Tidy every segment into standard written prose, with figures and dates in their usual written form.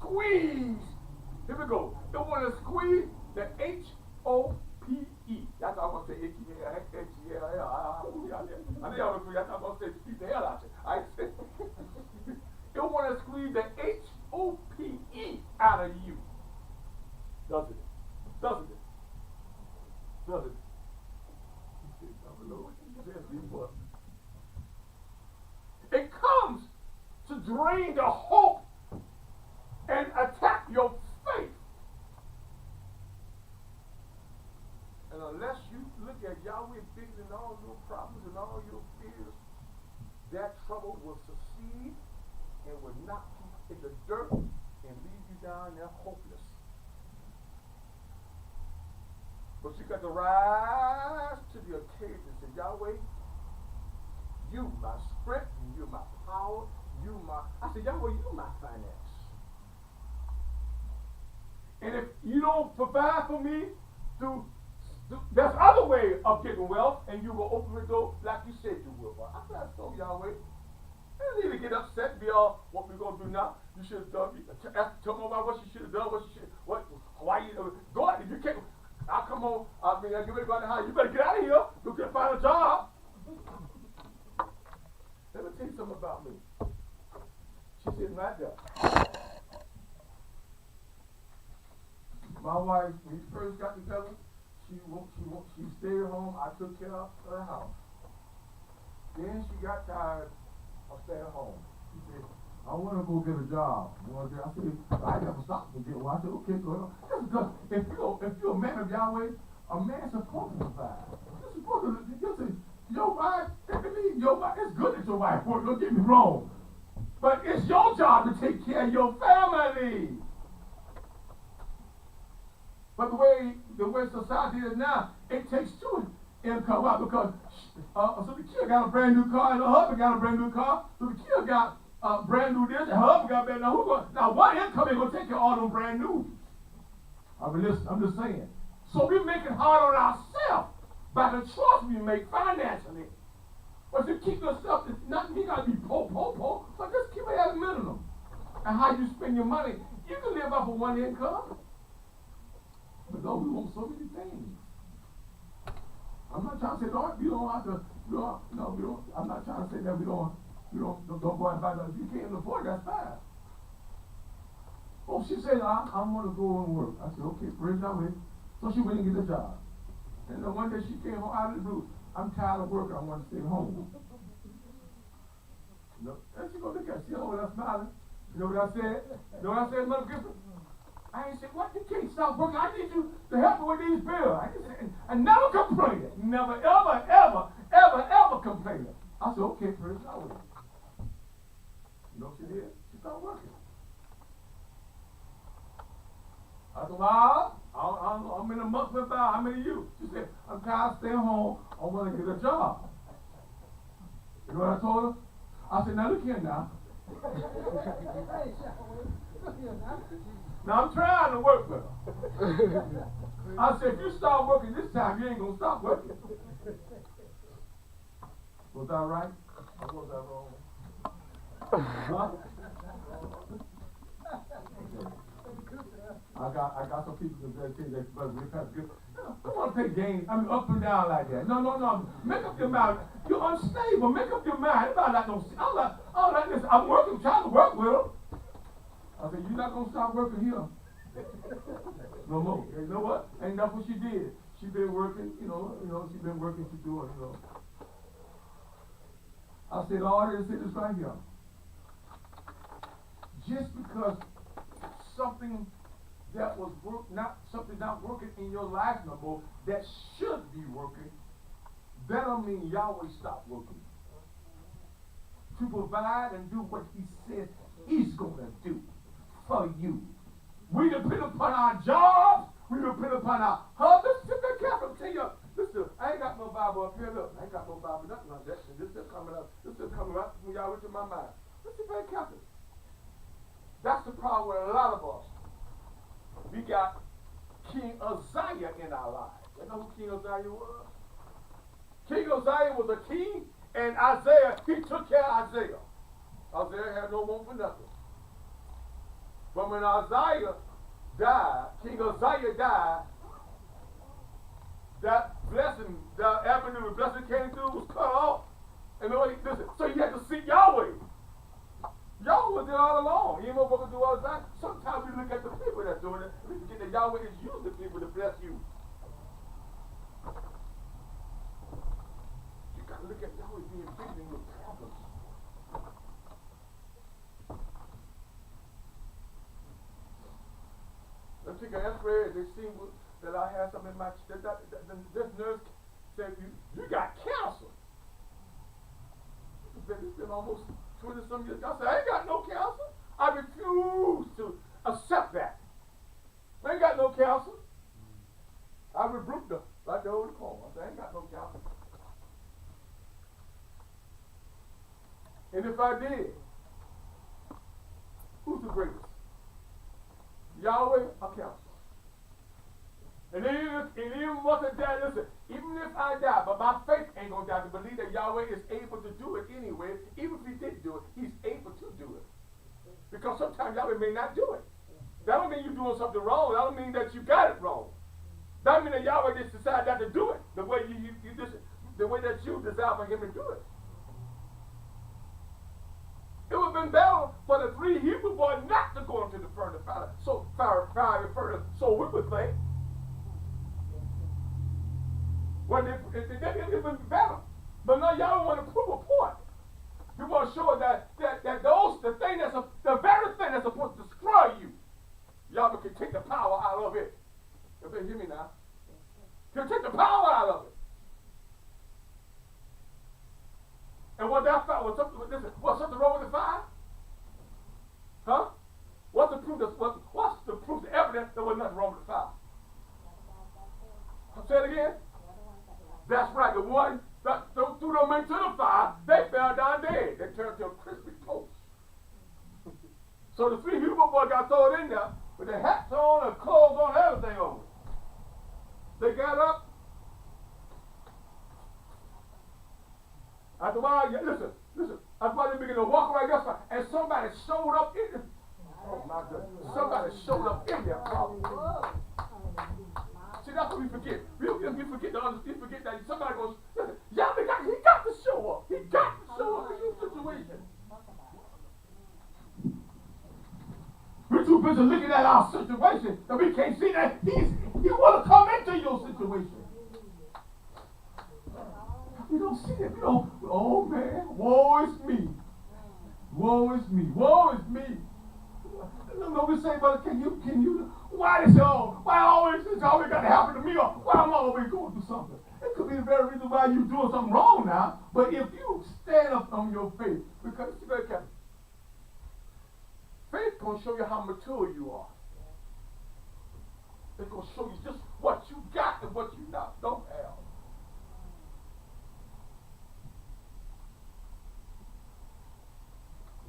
squeeze. Here we go. You want to squeeze the H-O-P-E. That's how I'm going to say H-E-L-L. I think y'all agree. That's how I'm going to say squeeze the hell out of you. I said, you want to squeeze the H-O-P-E out of you. Doesn't it? Doesn't it? Doesn't it? It comes to drain the hope and attack your faith. And unless you look at Yahweh bigger than all your problems and all your fears, that trouble will succeed and will knock you in the dirt and leave you down there hopeless. But you got to rise to the occasion and say, Yahweh, you my strength, you my power, you my, I said, Yahweh, you my finance. And if you don't provide for me through there's other way of getting wealth, and you will open the door like you said you will. But I said, so Yahweh, you don't need to get upset and be all, what we're going to do now? You should have done, tell me about what you should have done, why you, go out, if you can't, I'll come home, I mean, I'll get ready to go out the house. You better get out of here, go get find a job. Let me tell you something about me. She's sitting right there. My wife, when we first got together, she stayed home. I took care of her house. Then she got tired of staying home. She said, I want to go get a job. I said, I never stopped to get one. I said, okay, go ahead. Just because if you're a man of Yahweh, a man's supposed to provide. You're supposed to, your wife, it's good that your wife works, don't get me wrong. But it's your job to take care of your family. But the way society is now, it takes two income out because so the kid got a brand new car and the husband got a brand new car. So the kid got a brand new this and her husband got a brand new. Now one income ain't gonna take care of all them brand new. I mean, listen, I'm just saying. So we make it hard on ourselves by the choice we make financially. But if you keep yourself, you gotta be po, but just keep it at a minimum. And how you spend your money, you can live off of one income. But no, we want so many things. I'm not trying to say, Lord, you don't have to, I'm not trying to say that we don't go and buy that. If you can't afford it, that's fine. Oh, she said, I want to go and work. I said, okay, praise Yahweh. So she went and get a job. And then one day she came home out of the blue. I'm tired of working, I want to stay home. And she go look at it, she over there smiling. You know what I said? You know what I said, Mother Griffin? I ain't said, what? You can't stop working. I need you to help me with these bills. I never complained. Never, ever complained. I said, okay, praise Yahweh. You know what she did? She started working. I said, well, I'm in a month with how many of you? She said, I'm tired of staying home. I want to get a job. You know what I told her? I said, now look here now. Now I'm trying to work with her. I said, if you start working this time, you ain't going to stop working. Was that right? Or was that wrong? Huh? I got some people that say that, but we're kind of good. I want to play games. I mean, up and down like that. No. Make up your mind. You're unstable. Make up your mind. I'm like this. I'm working, trying to work with them. I said, you're not going to stop working here. No more. You know what? And that's what she did. She been working, she been working, she doing, I said, all this is right here. Just because something that was not working in your life no more, that should be working, that don't mean Yahweh stopped working. To provide and do what he said he's going to do for you. We depend upon our jobs. We depend upon our husbands. Sit there careful. Tell you, listen, I ain't got no Bible up here. Look, I ain't got no Bible, nothing like that. This is coming up. This is coming up from Yahweh to my mind. Listen very careful. That's the problem with a lot of us. We got King Uzziah in our lives. You know who King Uzziah was? King Uzziah was a king, and Isaiah, he took care of Isaiah. Isaiah had no want for nothing. But But when Isaiah died, King Uzziah died, that blessing, that avenue the blessing came through was cut off. And listen, so you had to seek Yahweh. Yahweh was there all along. You know what we do all the time? Sometimes we look at the people that's doing it, and we forget that Yahweh is using the people to bless you. You got to look at Yahweh being bigger than your problems. Let's take an X-ray. They see that I had something in my chest. This nurse said, you got cancer. It's been almost 20-some years. I said, I ain't got no cancer. I refuse to accept that. I ain't got no cancer. I rebuked her like the old call. I said, I ain't got no cancer. And if I did, who's the greatest? Yahweh or cancer? And even once I die, listen, even if I die, but my faith ain't going to die to believe that Yahweh is able to do it anyway. Even if he did do it, he's able to do it. Because sometimes Yahweh may not do it. That don't mean you're doing something wrong. That don't mean that you got it wrong. That mean that Yahweh just decided not to do it the way the way that you desire for him to do it. It would have been better for the 3 Hebrew boys not to go into the furnace fire. So we would think. Well, it would have been better. But now y'all want to prove a point. You want to show that the very thing that's supposed to destroy you, y'all can take the power out of it. If they hear me now, he'll take the power out of it. And what that fire was something wrong with the fire? Huh? What's the proof? What's the proof? The evidence there was nothing wrong with the fire. Say it again. That's right. The one that threw them into the fire, they fell down dead. They turned to a crispy toast. So the 3 Hebrew boys got thrown in there with their hats on, their clothes on, everything on. They got up. After a while, listen. After a while, they began to walk around this fire, and somebody showed up in there. Oh my goodness. Somebody showed up in there. See, that's what we forget. We forget that somebody goes, listen, he got to show up. He got to show up in your situation. We're too busy looking at our situation that we can't see that he want to come into your situation. We don't see it. We don't, oh man, woe is me. Woe is me. Woe is me. No, we say, brother, can you, why this why always this always got to happen to me, or why I'm always going through something? It could be the very reason why you're doing something wrong now, but if you stand up on your faith, because it's very careful. Faith going to show you how mature you are. It's going to show you just what you got and what you don't have.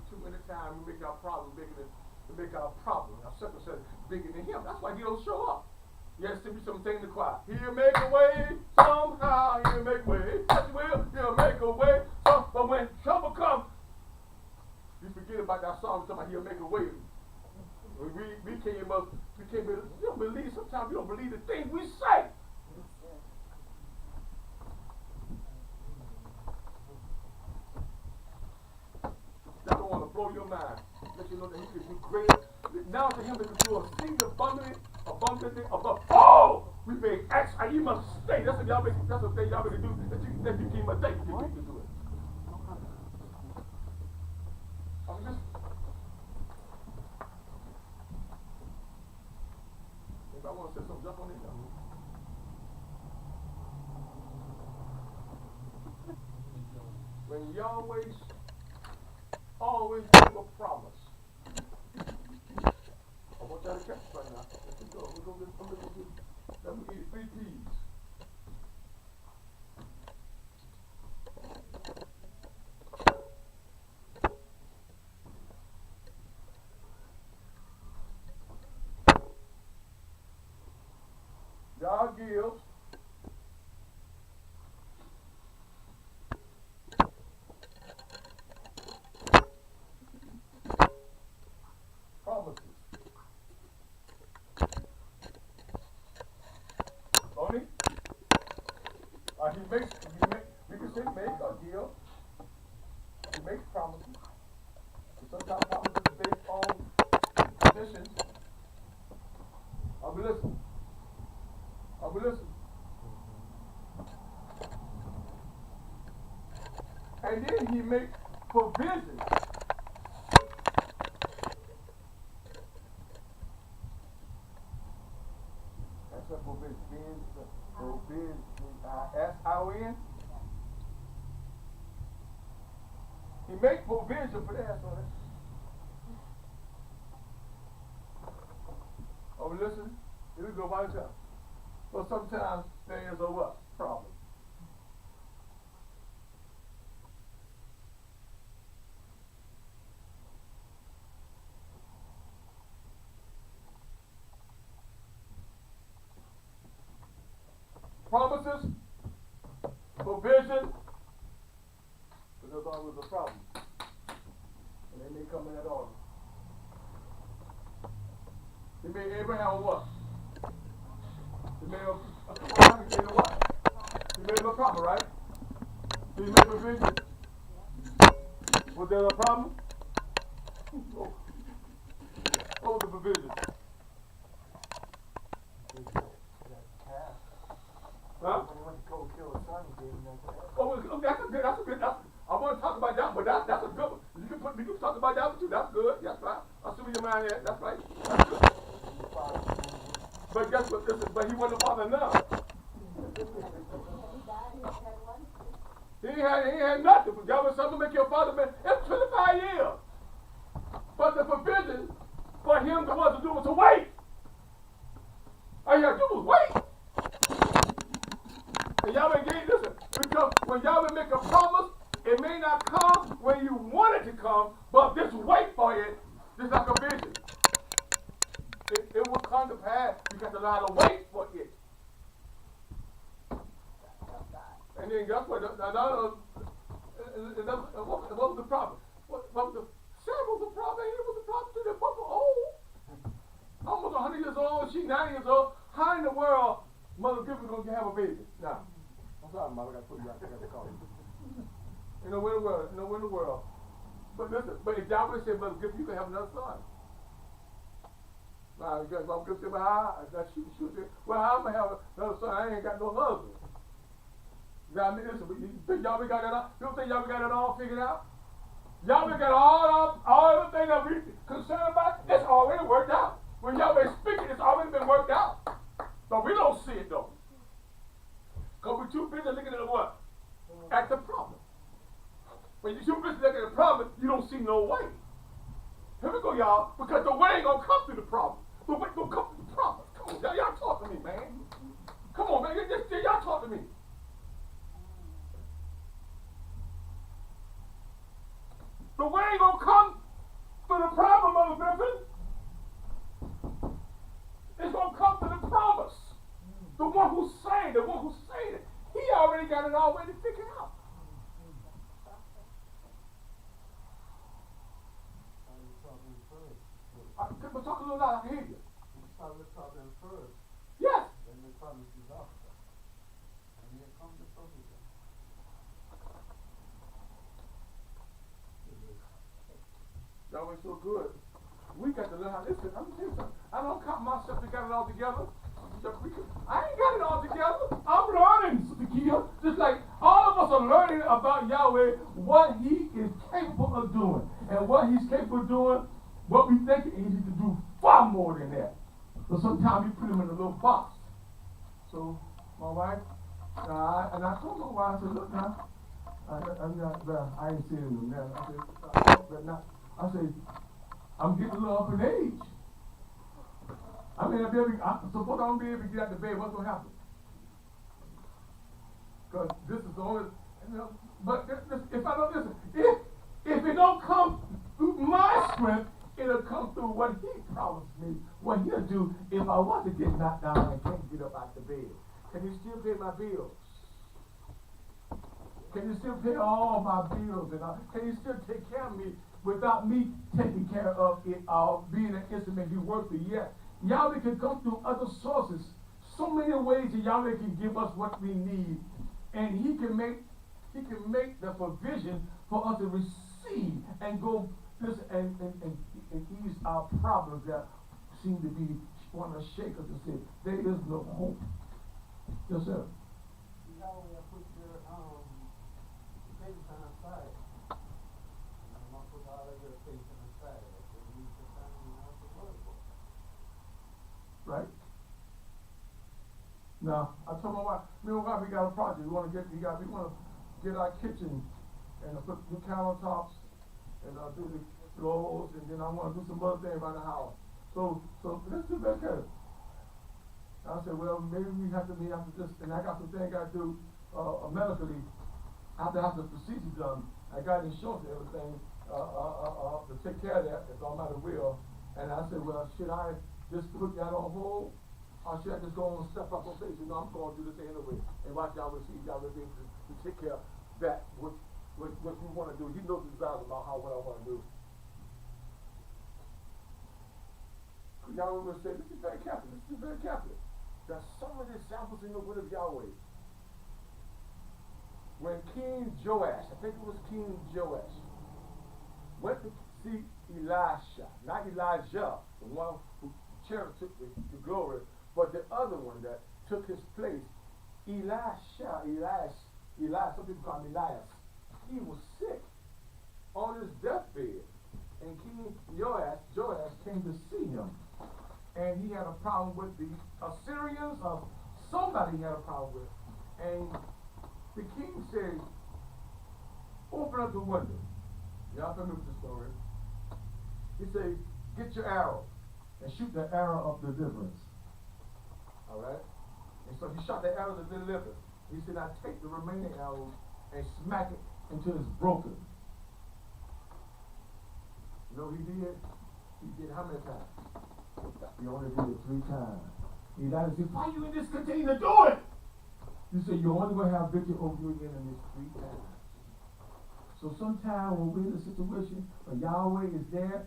Too many times we make our problem bigger than our circumstance bigger than him. That's why he don't show up. Yes, to be something in the choir. He'll make a way somehow. He'll make a way. Yes, he will. He'll make a way. But when trouble comes, you forget about that song talking about he'll make a way. We don't believe. Sometimes we don't believe the things we say. I don't want to blow your mind. Let you know that he can do greater. Now to him that can do exceeding abundantly above all we may ask. You must stay. That's what y'all make. That's what y'all make do. That you keep my day. You can do it. I'm just. If I want to say something, jump on it now. When Yahweh always give a promise. I want y'all to catch this right now. Let me go. Let me eat 3 peas. God gives. Promises. make provision. That's a provision. Provision. S-I-O-N. He make provision for that. So oh, listen. Here we go by yourself. So sometimes there is a what? Problem. Promises, provision, but there's always a problem. And they may come in that order. He made Abraham what? He made a what? He made him a problem, right? Did he make provision? Was there a problem? What was the provision? Huh? When he went to go kill his son, he gave him that calf. Oh, that's a good, I want to talk about that, but that's a good one. You can talk about that one too, that's good, that's right. I see where your mind is, that's right, that's good. But guess what, but he wasn't a father now. He had nothing, but God was something to make your father man. It's 25 years. But the provision for him to do was to wait. All you had to do was wait. And Yahweh gave, listen, because when Yahweh make a promise, it may not come when you want it to come, but just wait for it, just like a vision. It will come to pass. You got to learn to wait for it. And then guess what? What was the problem? What was the Sarah was the problem? He was the problem too. They're both old. Almost 100 years old. She 90 years old. How in the world Mother Griffin gonna have a baby? Now, I'm sorry, Mother. I got to put you out there. I got to call you. You know where in the world? You know where in the world? But listen. But if Yahweh said, Mother Griffin, you can have another son. Now, you guys, Mother Griffin said, well, how? She said, well, how am I have another son? I ain't got no husband. Now, listen, you think Yahweh got that out? You don't think Yahweh got it all figured out? Yahweh got all everything that we concerned about, it's already worked out. When Yahweh speaking, it's already been worked out. But we don't see it though. Because we're too busy looking at what? At the problem. When you're too busy looking at the problem, you don't see no way. Here we go, y'all. Because the way ain't going to come through the problem. The way going to come through the problem. Come on, y'all talk to me, man. Come on, man. Y'all talk to me. The way ain't going to come through the problem, Mother Griffin. It's going to come through the promise. The one who's saying it. He already got it already figured out. But talk a little louder, I can hear you. Let's talk them first. Yes. Then the promise is after. And here comes the provision. Y'all ain't so good. We got to learn how to listen. I'm going to tell you something. I don't count myself to get it all together. I ain't got it all together. I'm learning, Sister Kia. Just like all of us are learning about Yahweh, what He is capable of doing. And what He's capable of doing, what we think He needs to do far more than that. So sometimes we put Him in a little box. So, my wife, and I told my wife, I said, look now, I'm not, well, I ain't saying it now. I said, I'm getting a little up in age. I mean, suppose I don't be able to get out of bed, what's going to happen? Because this is the only, but if I don't listen, if it don't come through my strength, it'll come through what He promised me, what He'll do if I want to get knocked down and can't get up out the bed. Can you still pay my bills? Can you still pay all my bills? And can you still take care of me without me taking care of it, being an instrument He worked with? Yes. Yahweh can come through other sources. So many ways that Yahweh can give us what we need. And He can make the provision for us to receive and go listen and ease our problems that seem to be want to shake us and say, there is no hope. Yes, sir. Yahweh, I put your baby on the side. Now, I told my wife, me and my wife, we got a project. We want to get our kitchen and put new countertops and do the floors, and then I want to do some other things around the house. So let's do that kind of. I said, well, maybe we have to meet after this, and I got some things I do medically. I have to have the procedure done. I got insurance and everything to take care of that. It's on my will. And I said, well, should I just put that on hold, or should I just go on and step up on faith? You know, I'm going to do this anyway, and watch y'all will see y'all will be able to take care of that what we want to do. He knows the desires about what I want to do. Y'all will say, this is very Catholic. This is very Catholic. There's so many examples in the word of Yahweh. When King Joash, I think it was King Joash, went to see Elisha, not Elijah, the one who took the glory, but the other one that took his place, Elias, some people call him Elias. He was sick on his deathbed, and King Joash came to see him. And he had a problem with the Assyrians, or somebody he had a problem with. And the king said, open up the window. Y'all familiar with the story? He said, get your arrow and shoot the arrow of deliverance. Alright? And so he shot the arrow of deliverance. He said, now take the remaining arrows and smack it until it's broken. You know what he did? He did how many times? He only did it 3 times. Elijah said, why you in this continue to do it? You say you're only going to have victory over your enemies 3 times. So sometimes when we're in a situation where Yahweh is there,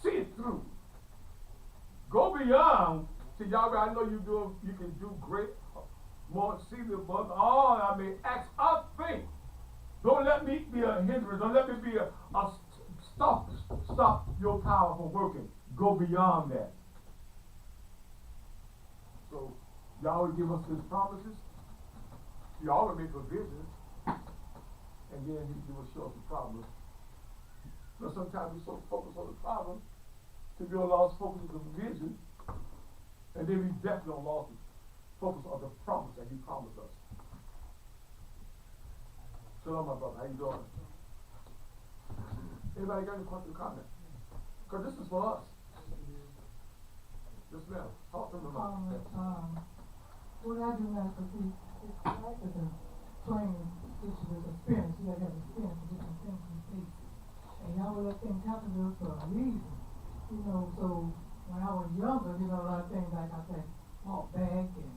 see it through. Go beyond to Yahweh. I know you can do great, more exceedingly above all I may ask or think. Don't let me be a hindrance. Don't let me be a stop your power from working. Go beyond that. So, Yahweh give us his promises. He always make provisions. And then he will show us the problem. But sometimes we so focused on the problem to be lost focus on the provision. And then we definitely lost focus on the promise that he promised us. Shalom, my brother. How you doing? Anybody got any question or comment? Because this is for us. Yes, ma'am. Talk to me about it. What I do now, because it's like the training, which is experience. You gotta have experience with different things and places. And y'all will let things happen to us for a reason. You know, so when I was younger, you know, a lot of things like I said, walk back and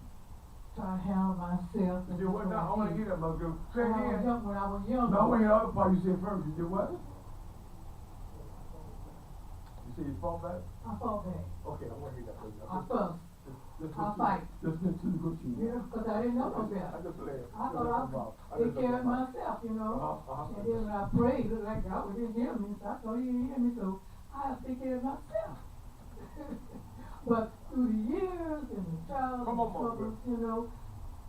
try to handle myself. And you did what now? I want to hear that, Mother. Say it again. When I was younger. No, I want to hear the other part you said first. You did what? You said you fought back? I fought back. Okay, I want to hear that. I fussed. I fight. Just been too good to you. Yeah, because I didn't know no better. I just laughed. I thought I could take care of myself, you know. And then when I prayed, it looked like God didn't hear me. So I thought he didn't hear me, so I have to take care of myself. But through the years and the trials and troubles, you know,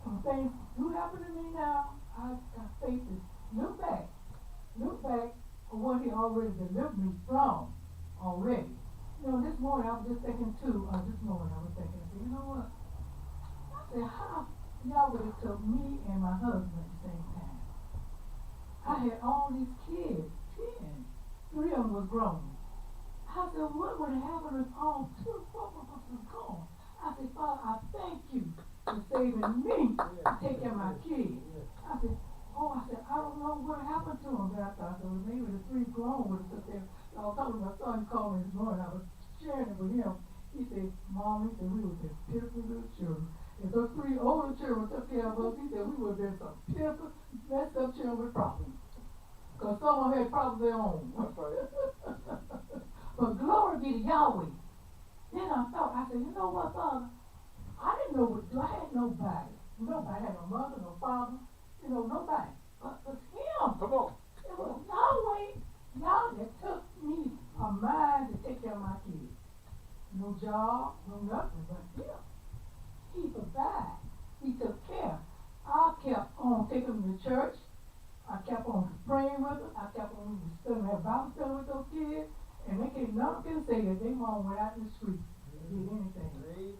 when things do happen to me now, I face it. Look back on what he already delivered me from already. You know, this morning I was just thinking too, I said, you know what? I said, how y'all would have took me and my husband at the same time? I had all these kids, 10. 3 of them was grown. I said, what would have happened if all 4 of us was gone? I said, Father, I thank you for saving me to take care of my kids. I said, I don't know what happened to them. But I thought, well, maybe the 3 grown would have stood there. I was talking to my son, he called me this morning. I was sharing it with him. He said, Mom, he said, we were just pitiful little children. If those 3 older children took care of us, he said, we would have been some pitiful, messed up children with problems. Because some of them had problems of their own. That's right. But glory be to Yahweh. Then I thought, I said, you know what, Father? I didn't know what to do. I had nobody. Nobody had no mother, no father, you know, nobody. But it was him. Come on. It was Yahweh. Yahweh that took me a mind to take care of my kids. No job, no nothing, but him. He provided. He took care. I kept on taking them to church. I kept on praying with them. I kept on studying that Bible study with those kids. And they can't, none can say that their mom went out in the street. or did anything.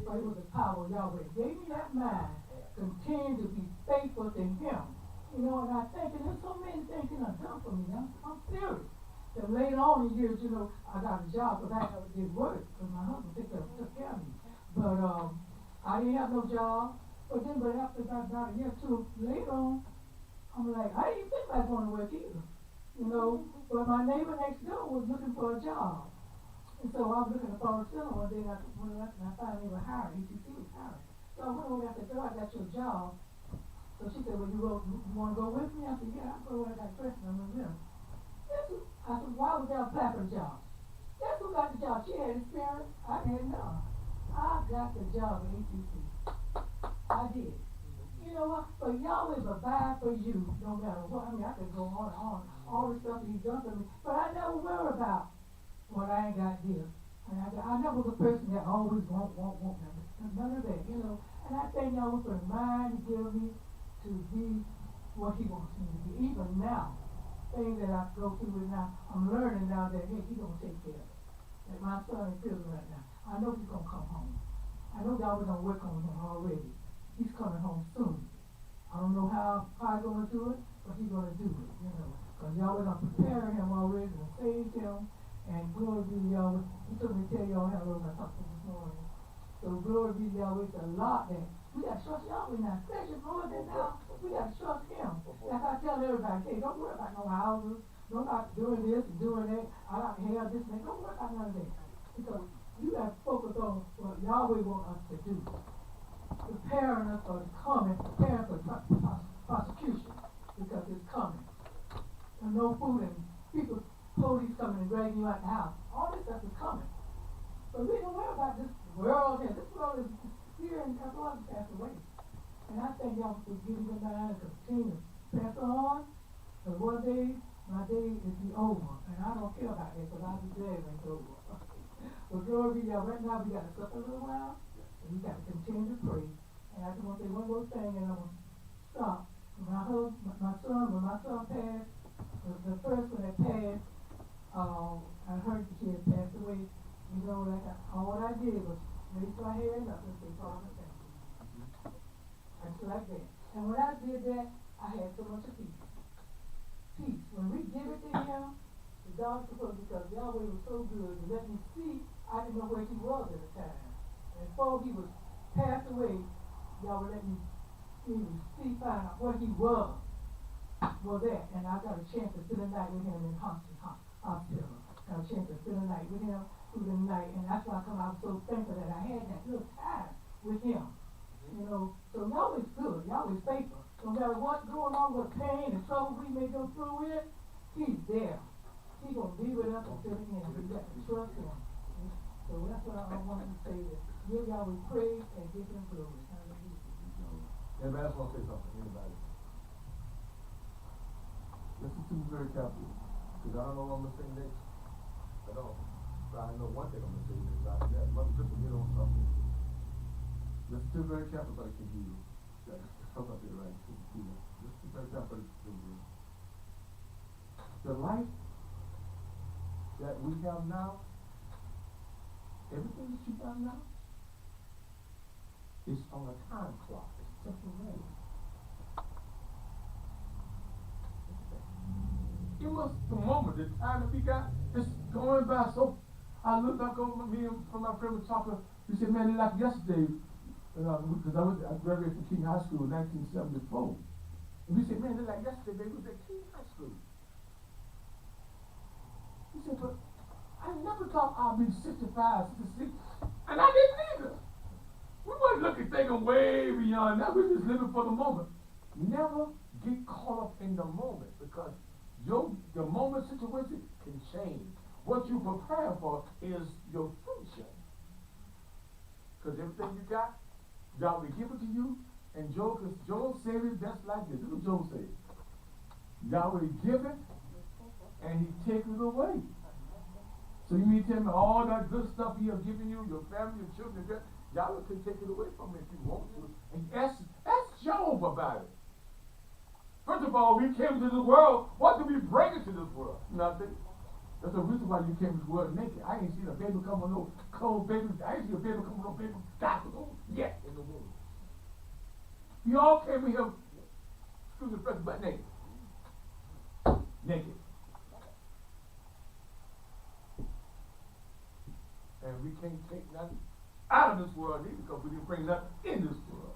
But it was the power of Yahweh. Gave me that mind. Continue to be faithful to Him. You know, and I think, and there's so many things He done done for me. I'm serious. Then later on in years, you know, I got a job because I never did work because my husband took care of me. But I didn't have no job. But after about a year or two later on, I'm like, I didn't think about going to work either. You know, but my neighbor next door was looking for a job. And so I was looking at Paul Center one day, and I finally were hired. ECC was hired. So I went over there and said, girl, I got your job. So she said, well, you want to go with me? I said, yeah, I'll go where I got dressed and I'm with them. I said, why would y'all apply for the job? Guess who got the job? She had experience. I didn't know. I got the job at ACC. I did. You know what? But Yahweh provide for you no matter what. I mean, I could go on and on. All the stuff that He's done for me. But I never worry about what I ain't got this. And I never was a person that always want. None of that, you know. And I thank Yahweh for the mind He gave me to be what He wants me to be. Even now, things that I go through with now, I'm learning now that, hey, He's going to take care of it. Like my son in prison right now. I know he's going to come home. I know Yahweh going to work on him already. He's coming home soon. I don't know how God's going to do it, but He's going to do it, you know. Because Yahweh going to prepare him already and save him. And glory be to Yahweh. He told me to tell y'all hello when I talked to him this morning. So glory be to Yahweh. It's a lot that we got to trust Yahweh now. Especially more than now. We got to trust Him. Like I tell everybody, hey, don't worry about no houses. Don't about doing this and doing that. I got to have this and that. Don't worry about none of that. Because you got to focus on what Yahweh wants us to do. Preparing us for the coming, preparing for prosecution. Because it's coming. And no food and people, police coming and dragging you out the house. All this stuff is coming. But we don't worry about this world here. This world is here and it's all pass away. And I thank y'all for giving me mind and continue. Pass on. Because one day, my day is be over. And I don't care about that because I'll be glad when it's over. But glory be y'all. Right now we got to suffer a little while. And we got to continue to pray. And I just want to say one more thing and I'm going to stop. When when my son passed, the first one that passed, I heard that he had passed away. You know, like all I did was raise my hand up and say, Father, thank you. Just like that. And when I did that, I had so much of peace. Peace. When we give it to Him, the God supposed because Yahweh was so good to let me see, I didn't know where He was at the time. And before He was passed away, Yahweh let me see, find out where He was. Well, that. And I got a chance to spend the night with Him in hospital. Got a chance to spend the night with Him through the night. And that's why I come out so thankful that I had that little time with Him. You know, so Yahweh's good. Yahweh's faithful. No matter what's going on with pain and trouble we may go through with, He's there. He's going to be with us until the end. We got to trust Him. So that's what I wanted to say. That give Yahweh praise and give Him glory. Anybody else want to say something? Anybody? Listen to me very carefully. Because I don't know what I'm going to say next. I don't. But I know one thing I'm going to say next. After that, Mother Crystal get on something. Listen to me very carefully so I can hear you. I hope I did it right. Listen very carefully so I can hear you. The life that we have now, everything that you got now, is on a time clock. It's temporary. It was the moment, the time that we got, it's going by so. I look back over me and from my friend was talking. He said, "Man, it's like yesterday." Because I graduated from King High School in 1974. And we said, "Man, it's like yesterday, baby. We was at King High School." He said, "But I never thought I'd be 65, 66, and I didn't either. We weren't thinking way beyond that. We're just living for the moment. Never get caught up in the moment because your moment situation can change. What you prepare for is your future. Because everything you got, God will give it to you. And Job said it best like this. This is what Job said. God will give it, and He takes it away. So you mean to tell me all that good stuff He has given you, your family, your children, Yahweh can take it away from you if you want to. And ask Job about it. First of all, we came to this world. What did we bring into this world? Nothing. That's the reason why you came to this world naked. I ain't seen a baby come with no clothes, baby. I ain't seen a baby come with no baby diapers on yet in the womb. You all came in here, excuse me, fresh butt naked. Naked. And we can't take nothing out of this world either because we didn't bring nothing in this world.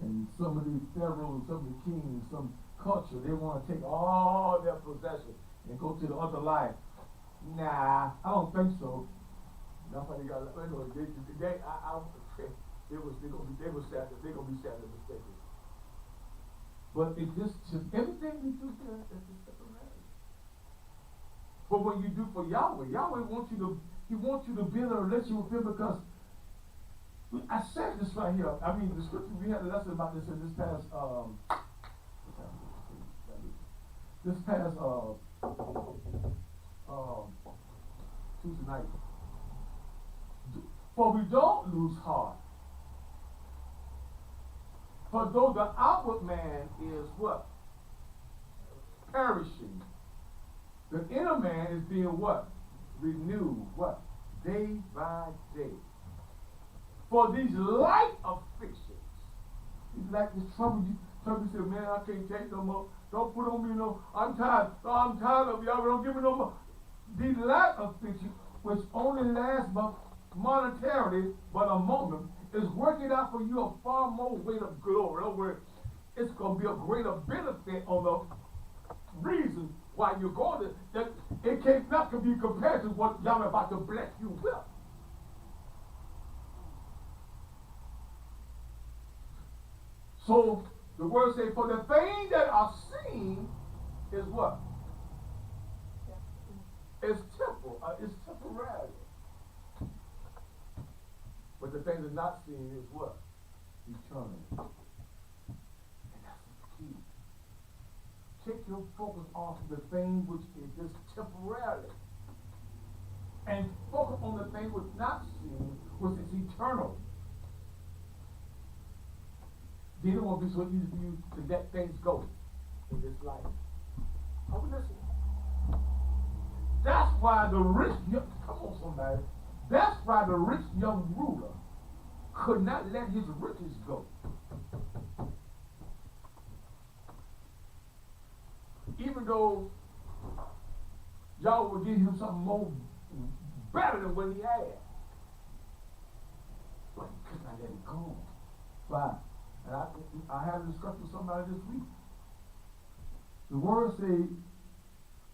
And some of these pharaohs, some of the kings, some culture, they want to take all their possessions and go to the other life. Nah, I don't think so. That's why they got. Anyway, they were sad. They're gonna be sad and mistaken. But it just everything we do here is just temporary. But when you do for Yahweh, Yahweh wants you to. He wants you to build a relationship with Him because I said this right here. I mean, the scripture we had a lesson about this in this past Tuesday night. For we don't lose heart. For though the outward man is what? Perishing. The inner man is being what? Renewed. What? Day by day. For these light afflictions, these like this trouble, you say, man, I can't take no more. Don't put on me no, I'm tired. No, I'm tired of y'all, don't give me no more. These light afflictions, which only last but monetarily, but a moment, is working out for you a far more weight of glory. In other words, it's going to be a greater benefit on the reason why you're going to, that it can't not to be compared to what y'all are about to bless you with. So the word says, for the things that are seen is what? It's temporary. But the thing that's not seen is what? Eternal. And that's the key. Take your focus off of the thing which is just temporary. And focus on the thing which is not seen, which is eternal. Then it won't be so easy for you to let things go in this life. Are we listening? That's why the rich young, come on somebody, that's why the rich young ruler could not let his riches go. Even though y'all would give him something more better than what he had. But he could not let it go. Why? And I had a discussion with somebody this week. The word says,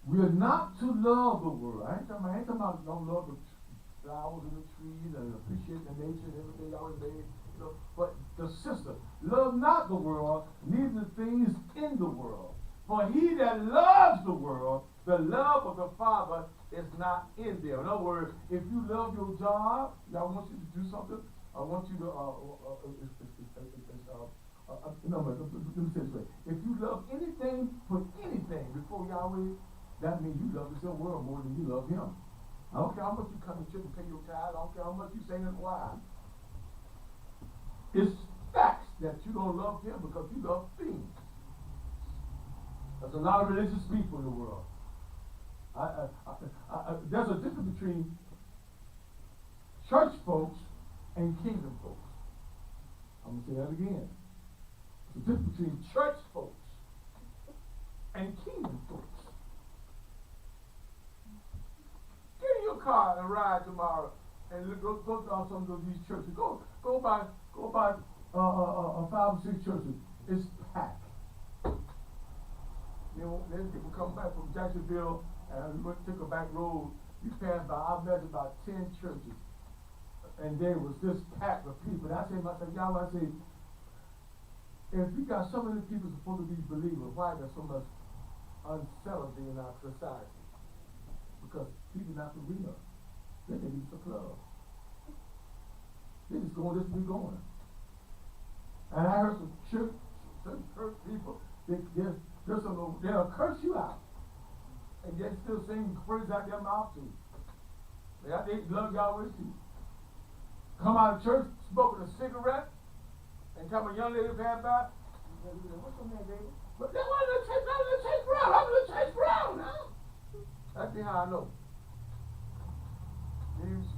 we are not to love the world. I ain't talking about don't love the flowers and the trees and appreciate the nature and everything y'all made. But the sister, love not the world, neither the things in the world. For he that loves the world, the love of the Father is not in there. In other words, if you love your job, y'all want you to do something, I want you to, let me say this way. If you love anything for anything before Yahweh, that means you love this world more than you love Him. I don't care how much you come to church and pay your tithe. I don't care how much you sing and choir. It's facts that you don't love Him because you love things. There's a lot of religious people in the world. There's a difference between church folks and kingdom folks. I'm going to say that again. There's a difference between church folks and kingdom folks. Get in your car and ride tomorrow and go to some of these churches. Go by 5 or 6 churches. It's packed. Then people come back from Jacksonville and we took a back road. We passed by, I measured about 10 churches. And there was this packed of people. And I say to myself, Yahweh, I say, if we got so many people supposed to be believers, why there's so much unsettled in our society? Because people not for real. They think it's a club. They just going just to be going. And I heard some church people, they'll curse you out. And yet still sing praise out their mouth too. They love Yahweh too. Come out of church, smoking a cigarette, and come a young lady pass by. What's your name, baby? But they want to chase brown. I'm going to chase brown now. That's how I know.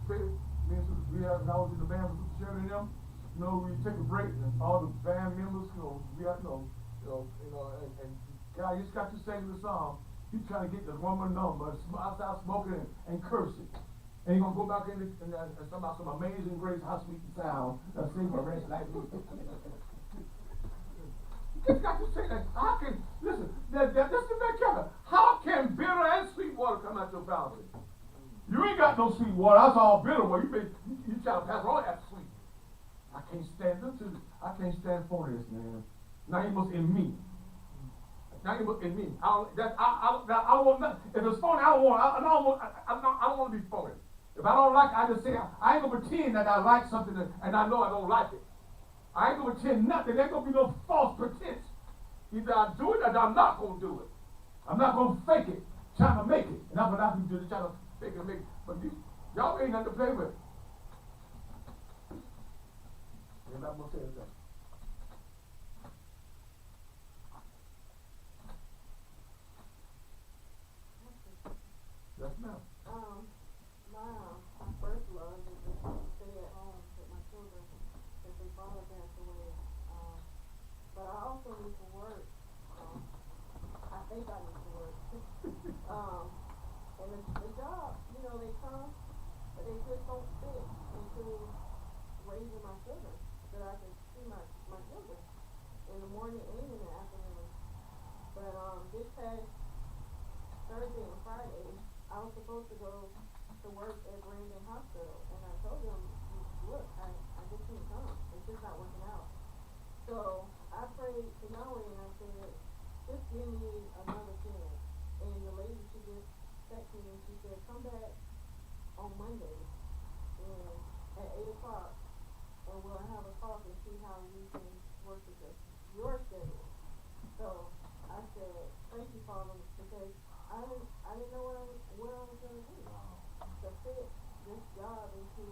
pray, me and Sister, when I was in the band with Sister Shirley and them, you know, we take a break and all the band members, you know, we have, and God just got to sing the song. He's trying to get the woman number, outside smoking and cursing. And he's going to go back in and about some amazing grace, how sweet the sound, that sing for rest like me. You just got to say that. How can, listen, listen very careful. How can bitter and sweet water come out your fountain? You ain't got no sweet water. That's all bitter water. You try to pass all that sweet. I can't stand this. I can't stand phonies, man. Now you must in me. Now you must in me. I don't want nothing. If it's phony, I don't want to be phony. If I don't like it, I just say I ain't gonna pretend that I like something and I know I don't like it. I ain't gonna pretend nothing. There ain't gonna be no false pretense. Either I do it or I'm not gonna do it. I'm not gonna fake it, trying to make it. And that's what I can do, to try to fake it and make it. But y'all ain't nothing to play with. Anybody gonna say anything? Yes, ma'am. My first love is to stay at home with my children since their father passed away. But I also need to work. I think I need to work. And the jobs, they come, but they just don't fit into raising my children, that I can see my children in the morning and in the afternoon. But this past Thursday and Friday, I was supposed to go to work at Brandon Hospital, and I told them, look, I just can't come. It's just not working out. So I prayed to Yahweh and I said, just give me another chance. And the lady, she just texted me and she said, come back on Monday and at 8 o'clock and we'll have a talk and see how we can work with your schedule. So I said, thank you, Father, because I didn't know what I was going to do. To fit this job into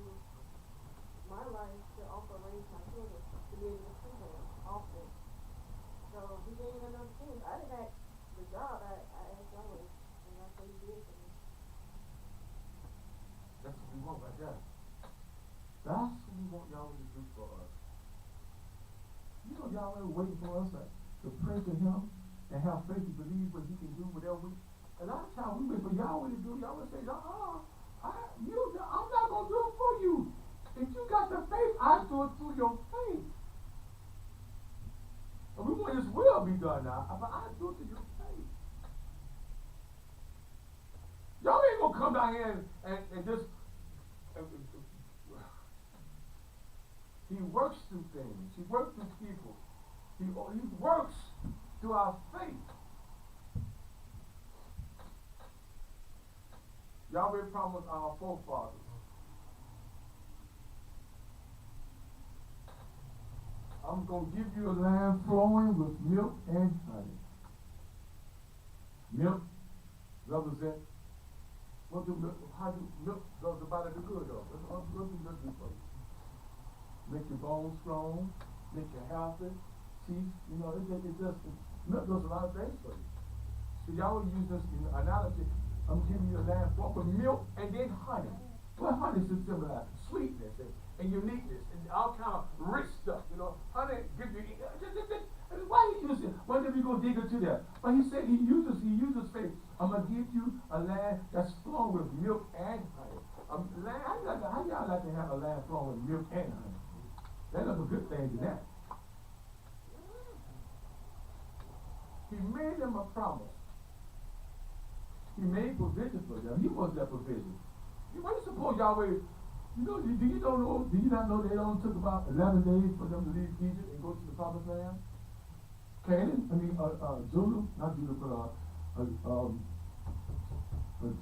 my life to also raise my children, to be able to see them often. So he gave me another chance. I didn't ask the job, I asked Yahweh, and that's what he did for me. That's what we want right there. That's what we want Yahweh to do for us. You know Yahweh waiting for us to pray to him and have faith to believe what he can do, whatever we. A lot of times we wait for Yahweh to do. Yahweh says, I'm not going to do it for you. If you got the faith, I do it through your faith. And we want his will be done now, but I do it through your faith. Y'all ain't going to come down here and just... he works through things. He works through people. He works through our faith. Yahweh promised our forefathers. I'm going to give you a land flowing with milk and honey. Milk represents how do milk does the body do good though? What do milk do for you? Make your bones strong, make you healthy, teeth, milk does a lot of things for you. So Yahweh use this analogy. I'm giving you a land flowing with milk and then honey. Well, honey is symbolize sweetness and uniqueness and all kind of rich stuff. Honey gives you. Why he use it? When did we go dig into that? But he said he uses faith. I'm gonna give you a land that's flowing with milk and honey. How y'all like to have a land flowing with milk and honey? That's a good thing to that. He made them a promise. He made provision for them. He was that provision. What do you suppose Yahweh? Do you not know they only took about 11 days for them to leave Egypt and go to the promised land?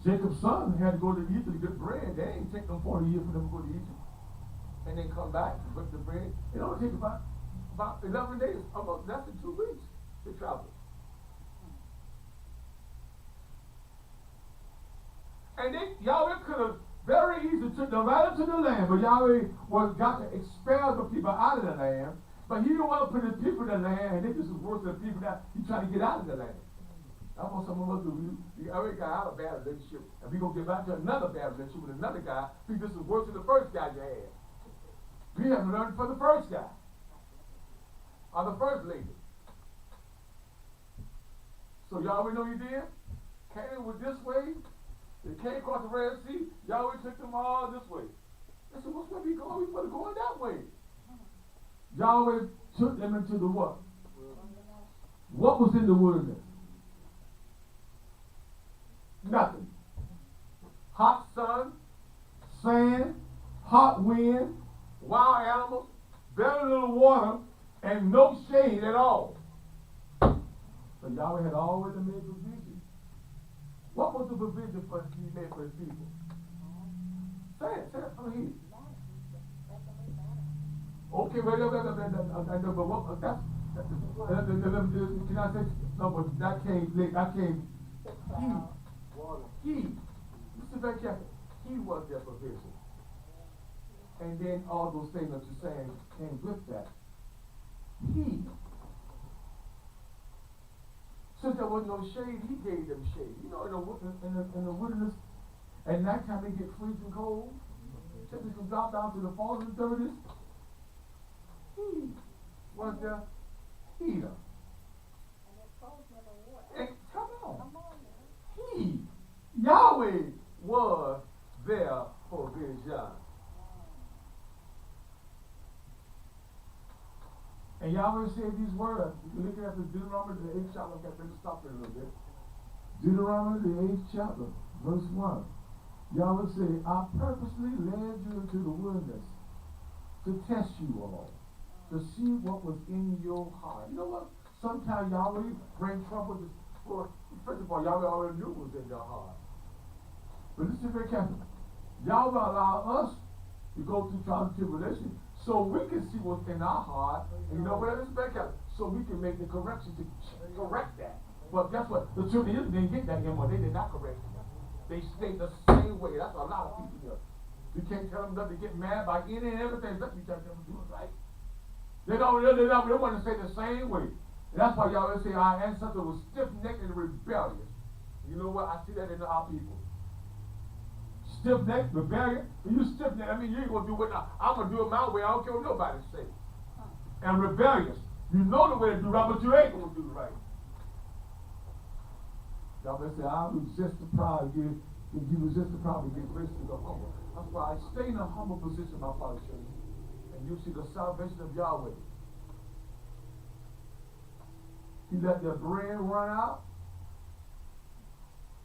Jacob's son had to go to Egypt to get bread. They ain't take them 40 years for them to go to Egypt and then come back and bring the bread. It only takes about 11 days, almost less than 2 weeks to travel. And Yahweh could have very easily took them right into the land, but Yahweh got to expel the people out of the land. But he didn't want to put his people in the land, and they just was worse than the people that he tried to get out of the land. That's what some of us do. We already got out of a bad relationship, and we gonna get back to another bad relationship with another guy. Think this is worse than the first guy you had. We haven't learned from the first guy or the first lady. So Yahweh know you did? Canaan was this way. They came across the Red Sea. Yahweh took them all this way. They said, what's where we going? We supposed to go that way. Yahweh took them into the what? What was in the wilderness? Nothing. Hot sun, sand, hot wind, wild animals, very little water, and no shade at all. But Yahweh had always made provision. What was the provision for he made for his people? Say it, I'm here. Okay, wait, but what, that's, can I say, no, but that came, he, Mr. Van Kempen, he was their provision. And then all those things that you're saying came with that. He, since there was no shade, he gave them shade. You know, in the wilderness, at nighttime they get freezing cold. Temperatures can drop down to the 40s and 30s. He was the heater. And it cold never war. And come on. He, Yahweh, was their provision. And Yahweh said these words. You're looking at the Deuteronomy, the 8th chapter. Okay, let me stop there a little bit. Deuteronomy, the 8th chapter, verse 1. Yahweh said, I purposely led you into the wilderness to test you all, to see what was in your heart. You know what? Sometimes Yahweh bring trouble. First of all, Yahweh already knew what was in your heart. But listen very carefully. Yahweh allow us to go through trials and tribulation so we can see what's in our heart. And you know what? Listen very carefully. So we can make the correction to correct that. But guess what? The children of Israel didn't get that anymore. They did not correct it. They stayed the same way. That's a lot of people here. You can't tell them not to get mad by any and everything. But you tell them to do it right. They want to say the same way. And that's why y'all say our ancestors were stiff-necked and rebellious. You know what? I see that in our people. Stiff-necked, rebellious. When you stiff-necked, I mean, you ain't going to do what I'm going to do it my way. I don't care what nobody say. And rebellious. You know the way to do right, but you ain't going to do it right. Y'all say, I resist the proud. If you resist the proud, you get grace to the humble. That's why I stay in a humble position, my Father shows you. And you see the salvation of Yahweh. He let their bread run out.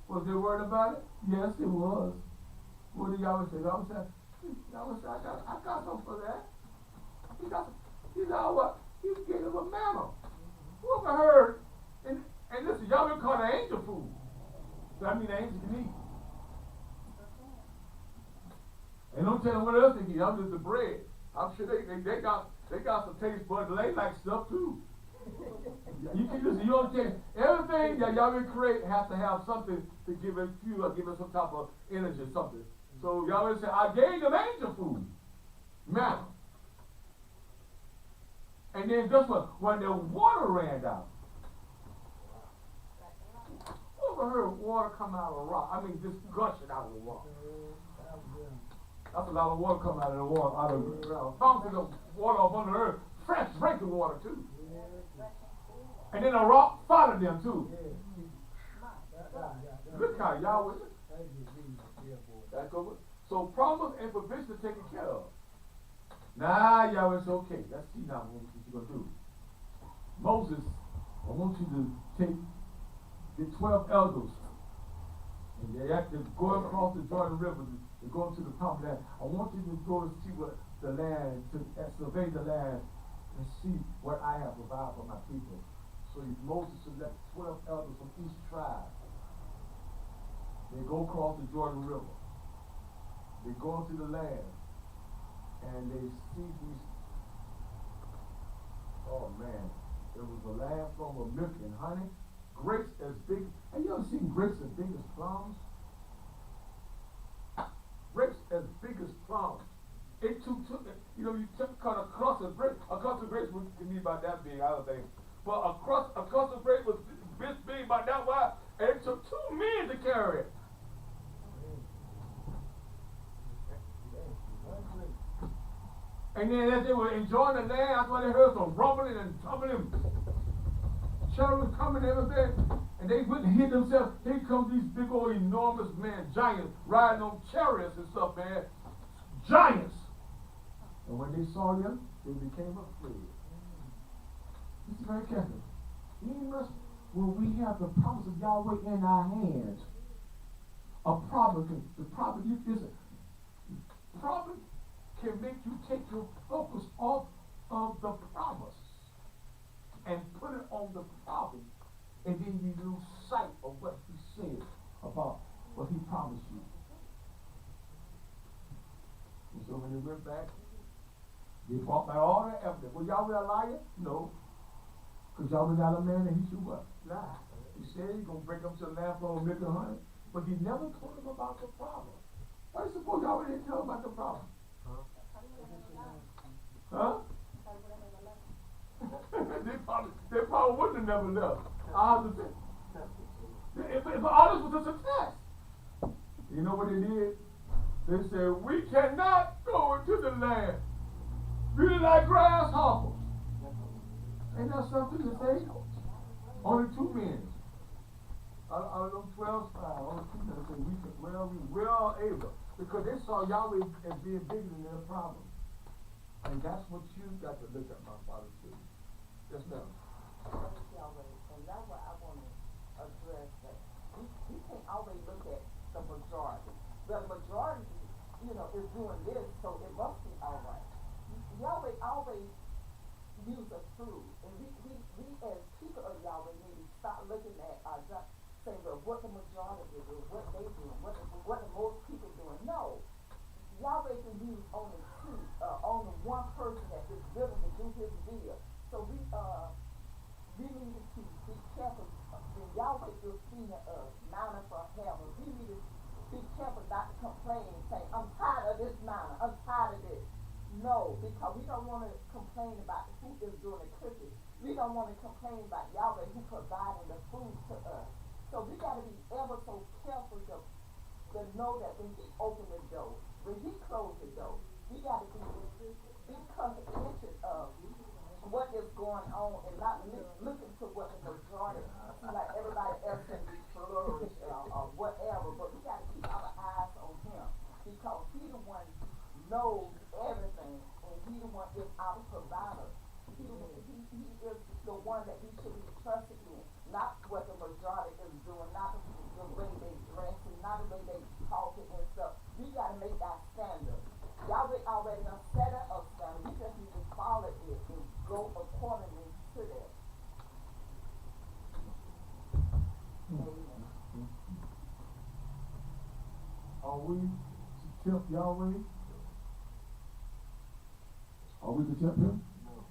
Was they worried about it? Yes, it was. What did Yahweh say? Yahweh said, I got something for that. He got what? He gave them a manna. Who ever heard? And listen, Yahweh called it angel food. So I mean the angels can eat. And don't tell them what else they eat. I'm just the bread. I'm sure they got some taste buds. They like stuff too. You can listen, you understand? Everything that Yahweh create has to have something to give it fuel or give it some type of energy or something. So Yahweh said, I gave them angel food. Manna. And then guess what? When the water ran out. Who ever heard water come out of a rock? I mean, just gushing out of the rock. That's a lot of water coming out of the water, out of the ground. Fountains of water up under the earth. Fresh drinking water, too. And then a rock followed them, too. Look how Yahweh. That's over. So promise and provision are taken care of. Now, Yahweh's okay. Let's see now what you're going to do. Moses, I want you to take the 12 elders. And they have to go across the Jordan River to go into the promised land. I want you to go and see what the land, to survey the land and see what I have provided for my people. So Moses selected 12 elders from each tribe. They go across the Jordan River. They go into the land. And they see these, oh man, it was a land full of milk and honey. Grapes as big, have you ever seen grapes as big as plums? Grapes as big as plums. It took you cut across a grape. Across the grapes can be about that big, I don't think. But across the grape was this big, about that wide. And it took 2 men to carry it. And then as they were enjoying the land, that's why they heard some rumbling and tumbling, chariots coming and everything. And they went and hid themselves. Here comes these big old enormous men, giants, riding on chariots and stuff, man. Giants. And when they saw them, they became afraid. Listen very carefully. We must, when we have the promise of Yahweh in our hands, a problem can, the problem, listen, problem can make you take your focus off of the promise and put it on the problem, and then you lose sight of what he said about what he promised you. And so when they went back, they brought back all the evidence. Was Yahweh a liar? No. Because Yahweh not a man that he should what? Lie. He said he's going to bring them to the land for milk and honey, but he never told them about the problem. Why do you suppose Yahweh didn't tell them about the problem? Huh? they probably wouldn't have never left. If all this was just a test. You know what they did? They said, we cannot go into the land. We like grasshoppers. Ain't that something to say? Only 2 men. Out of them 12 spies, only 2 men said, we're all able. Because they saw Yahweh as being bigger than their problem. And that's what you got to look at, my father said. Yes, ma'am. Yahweh, and that's what I want to address. That we can't always look at the majority. The majority, is doing this, so it must be all right. Yahweh always use us through, and we as people of Yahweh need to stop looking at saying, well, what the majority is doing, what they doing, what the most people doing. No, Yahweh can use only one person that is willing to do His will. So we need to be careful. When Yahweh is seeing us manna from heaven, we need to be careful not to complain and say, I'm tired of this manna, I'm tired of this. No, because we don't want to complain about who is doing the cooking. We don't want to complain about Yahweh who providing the food to us. So we got to be ever so careful to know that when He opened the door, when He closed the door, we got to be conscious of what is going on and not looking to what the majority, like everybody else can be flourish or whatever, but we got to keep our eyes on Him because He the one knows everything and He the one is our provider. He is the one that we should be trusted in, not what the majority is doing, not the way they dressing, not the way they talking and stuff. We got to make that standard. Yahweh already done set up a standard. We just need to follow it and go accordingly to that. Amen. Are we to tempt Yahweh? Are we to tempt Him? No.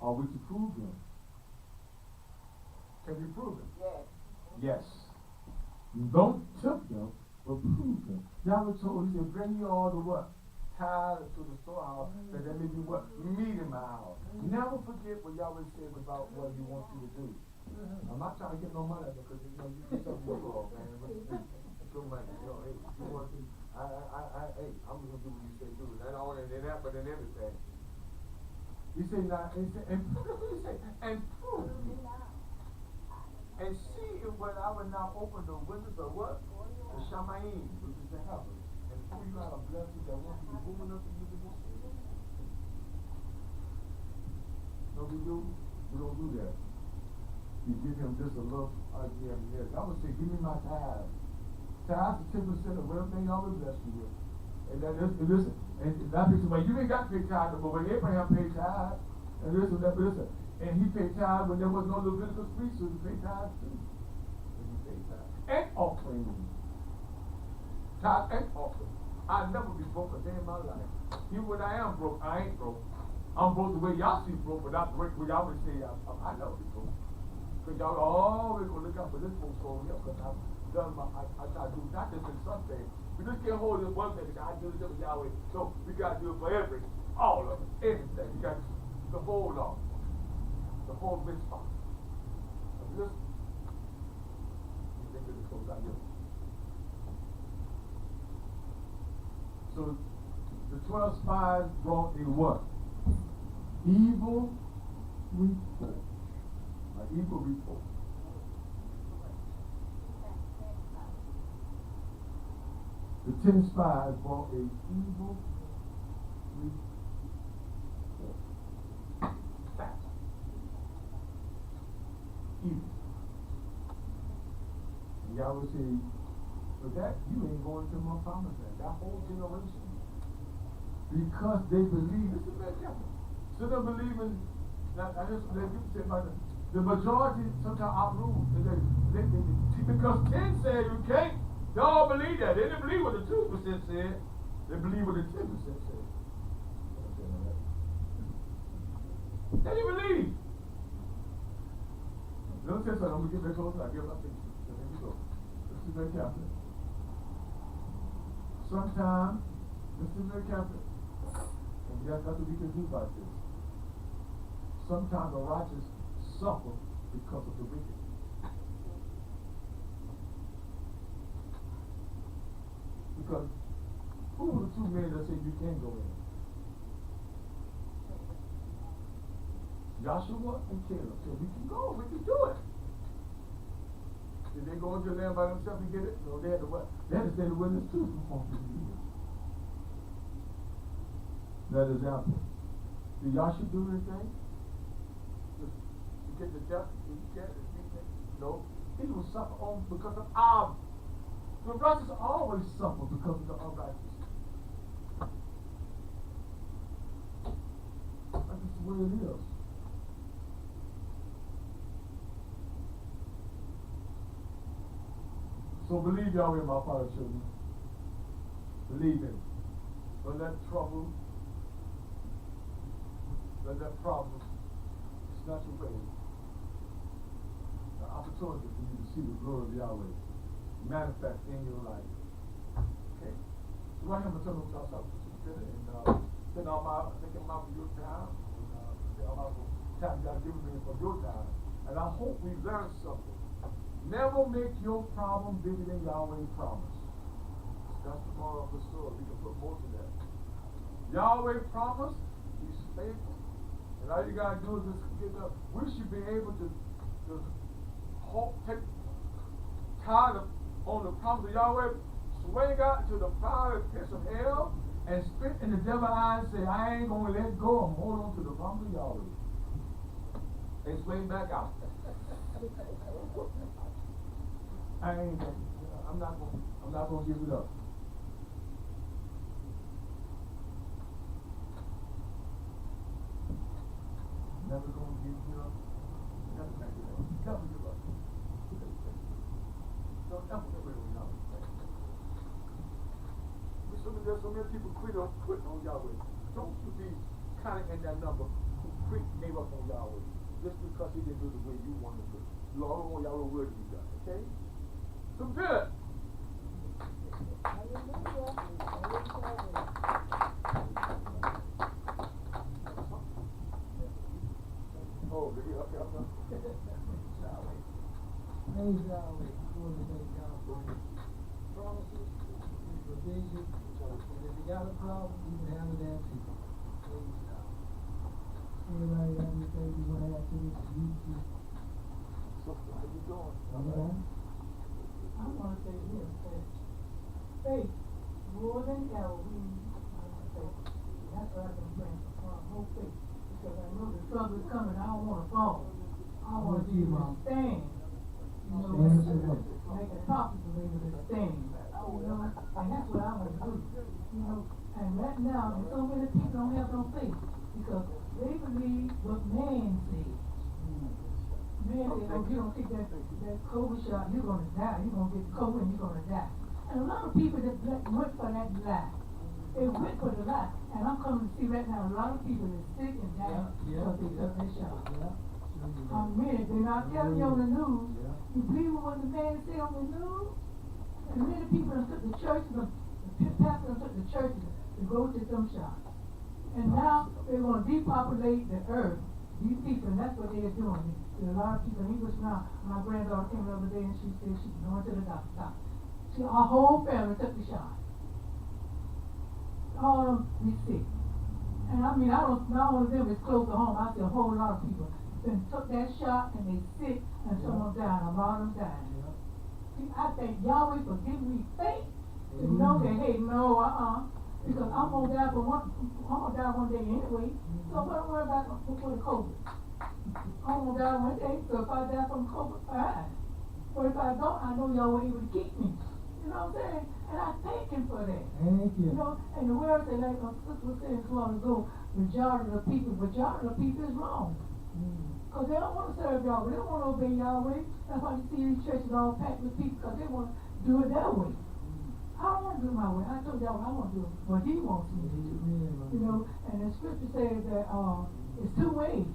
Are we to prove Him? Can we prove Him? Yes. Yes. Don't tempt Him, but prove Him. Yahweh told, He said, bring you all the what? Tithes to the storehouse, that there may be what? Meat in my house. Never forget what Yahweh said about what He wants you to do. I'm not trying to get no money because you do something wrong, man. It's your money. Hey, you want to, hey, I'm going to do what you say do. Not only in that, but in everything. He said, now, and prove me. And see if when I will now open the windows of what? The Shamayim, which is the heaven. And pour you out a blessing that won't be moving up to you to this day. No, we do? We don't do that. You give Him just a little idea of this. I would say, give me my tithe. Tithe is 10% of everything I will bless you with. And then listen, and that means well, you ain't got to pay tithe, but when Abraham paid tithe, and listen, and he paid tithe when there was no Leviticus priesthood, he paid tithe too. And he paid tithe. And offering. Tithe and offering. I'll never be broke a day in my life. Even when I am broke, I ain't broke. I'm broke the way y'all see broke, but not the way y'all would say I never be broke. Because y'all always going to look out for this folks over here, because I've done I try to do not just in some things. We just can't hold this one thing, I do this with Yahweh. No, we got to do it for all of it, everything. You got the whole law, the whole mitzvah. Listen, close out here. So the 12 spies brought a what? Evil report. An evil report. The 10 spies brought a evil report. Fact. Evil. And Yahweh said, with that, you ain't going to my promised land. That whole generation. Because they believe, this is very careful. So they believe in, I just let you say about the majority sometimes outrule. Because 10 said you can't, they all believe that. They didn't believe what the 2% said. They believe what the 10% said. They didn't believe. Let me tell you something. I'm going to get very close. I'll give my picture. So here we go. Let's be very careful. Sometimes, let's be very careful. And that's what we can do about this. Sometimes the righteous suffer because of the wicked. Because who were the 2 men that said you can't go in? Joshua and Caleb said we can go, we can do it. Did they go into the land by themselves and get it? No, they had to what? They had to stay in the wilderness too for 450 years. That example. Did Joshua do anything? To get the death? Did he get it? No. He will suffer on because of our. The righteous always suffer because of the unrighteous. That's just the way it is. So believe Yahweh, my father, children. Believe Him. Don't let trouble, don't let problem snatch away the opportunity for you to see the glory of Yahweh manifest in your life. Okay? So right here I'm going to turn over to ourselves and spend all my, thinking about your time, and all my time you got given me for your time. And I hope we learn something. Never make your problem bigger than Yahweh's promise. That's the moral of the story. We can put more to that. Yahweh promised, He's faithful. And all you got to do is just get up. We should be able to take time on the promise of Yahweh, swing out to the fiery pits of hell, and spit in the devil's eye and say, I ain't going to let go and hold on to the promise of Yahweh. And swing back out. I'm not gonna give it up. Never gonna give it up. Never gonna give it up. Never give up. Don't ever give it up. There's so many people quit on Yahweh. Don't you be kind of in that number who gave up on Yahweh just because He didn't do the way you wanted to do. You all want Yahweh will to be done, okay? So good. Oh, really? Okay, I'm done. Praise Yahweh. Glory to God for His promises, His provision. And if you got a problem, you can handle that too. Praise God. Everybody got anything you want to add to this? So, how you doing? Okay. I want to say this, that faith, more than ever, that's what I've been praying for, whole faith. Because I know the trouble is coming, I don't want to fall. I want to be able to stand. You know, make a topic to be able to stand. You know, and that's what I want to do. You know, and right now, so many people don't have no faith because they believe what man says. Man said, oh, you don't take that COVID shot, you're going to die. You're going to get COVID and you're going to die. And a lot of people that went for that lie. They went for the lie. And I'm coming to see right now, a lot of people are sick and dying because they took that shot. I mean, they're not telling you on the news. You believe what the man said on the news? And many people have took the church, the pastor took the churches to go to some shots. And now they're going to depopulate the earth These people, and that's what they're doing. There are a lot of people in English now. My granddaughter came the other day and she said she's going to the doctor. Our whole family took the shot. All of them be sick. And I mean, not only them, it's close to home. I see a whole lot of people then took that shot and they sick and some of them died. A lot of them died. See, I thank Yahweh for giving me faith to know that, hey, no, because I'm gonna die one day anyway. So what do I worry about for the COVID? I'm gonna die one day, so if I die from COVID, fine. But if I don't, I know Yahweh able to keep me. You know what I'm saying? And I thank him for that. Thank you. You know, and the word said, like my sister was saying so long ago, majority of the people is wrong. Because they don't want to serve Yahweh. They don't want to obey Yahweh. That's why you see these churches all packed with people, because they want to do it their way. I don't want to do it my way. I told y'all I want to do it what he wants me to do. You know, and the scripture says that it's two ways.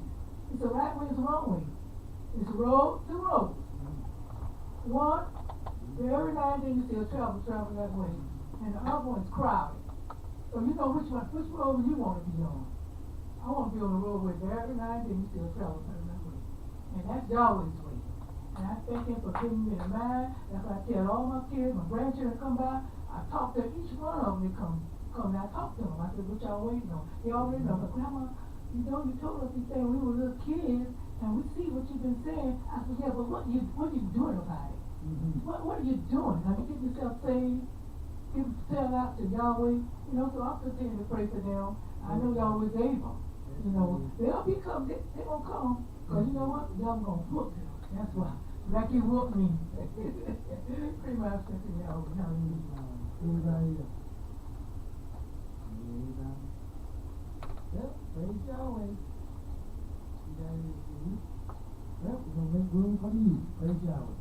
It's a right way, it's a wrong way. It's road to road. One, every now and then you see a travel that way. And the other one is crowded. So you know which road you want to be on. I want to be on the road with every now and then you see a travel that way. And that's Yahweh's way. And I thank him for giving me the mind. That's why I tell all my kids, my grandchildren come by, I talk to each one of them. They come and I talk to them. I said, what y'all waiting on? They already know. But Grandma, you know, you told us these things when we were little kids, and we see what you've been saying. I said, yeah, but what are you doing about it? What are you doing? Have you get yourself saved? Tell out to Yahweh. You know, so I'll continue to pray for them. I know Yahweh's able. You know, they'll become, they're going to come. Because you know what? Y'all going to whoop them. That's why. Like you whooped me. Pretty much thinking Yahweh. Everybody else. Yep, praise Yahweh. Yep, we're going to make room for you. Praise Yahweh.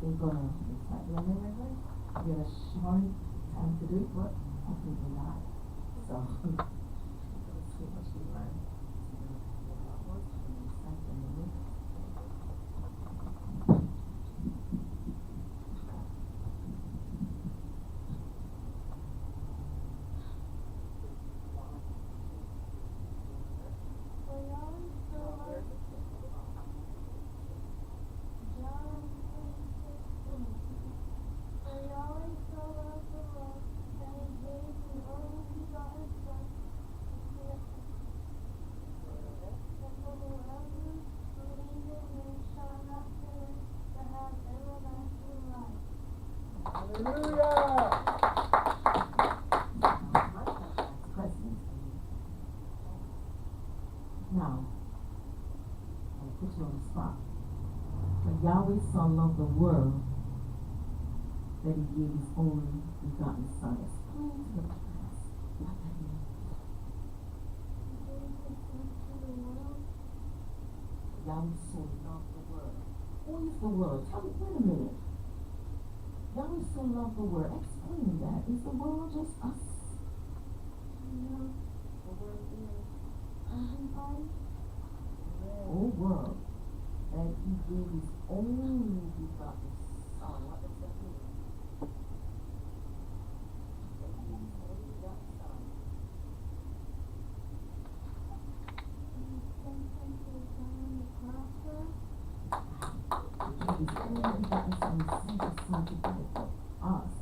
They're going to recite their name, get a short time to do it, but I think they're not. So, let's see what she learned. Recite their name. Yahweh so loved the world that he gave his only begotten Son. Explain to the class what that means. Yahweh so loved the world. Who is the world? Tell me, wait a minute. Yahweh so loved the world. Explain that. Is the world just us? No. The world is everybody. Oh, world. That he gave his only begotten Son. What does that mean? That he gave his only begotten Son. He gave his only begotten Son, sent his Son to die for us,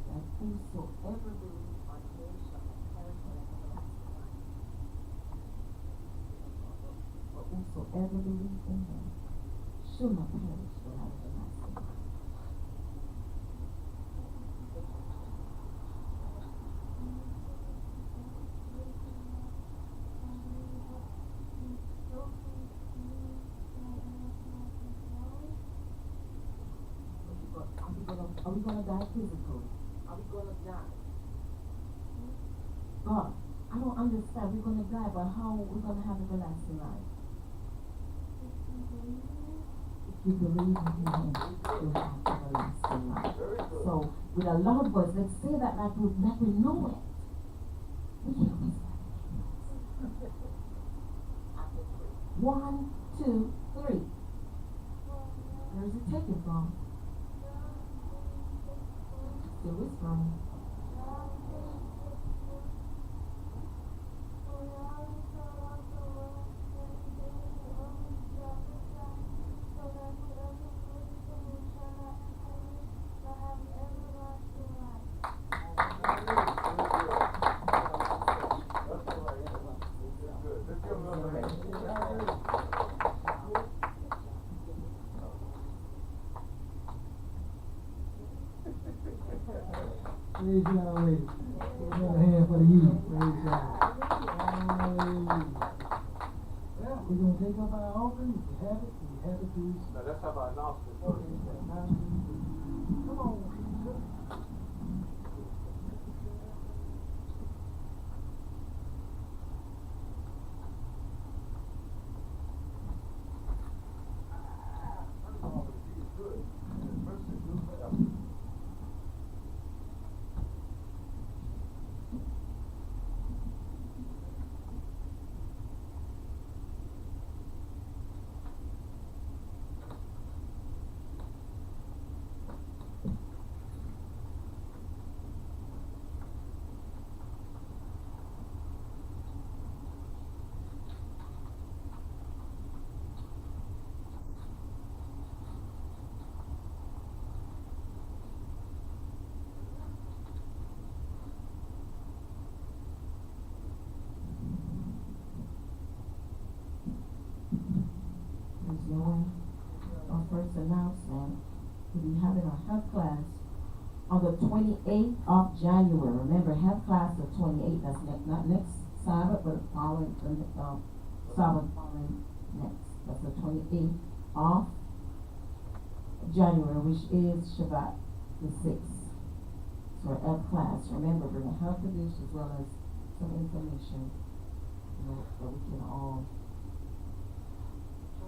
that whosoever believes on him shall not perish but have everlasting life. But whosoever believes in him shall not perish but have everlasting life. Are we gonna die physically? Are we gonna die? God, I don't understand. We're gonna die, but how are we gonna have everlasting life? If you believe in Him, you have everlasting life. So, with a loud voice, let's say that like we know it. We can't whisper. After 3. 1, 2, 3. Where is it taken from? Still whispering. Praise Yahweh. Give a hand for the youth. Praise God. Hallelujah. Yeah, we're going to take up our offering. If you have it, we have it to you. Now let's have our announcement. Okay, come on. Our first announcement, we'll be having our health class on the 28th of January. Remember, health class the 28th. That's not next Sabbath, but following Sabbath following next. That's the 28th of January, which is Shabbat the 6th. So our health class. Remember, bring a health dish as well as some information, that we can all.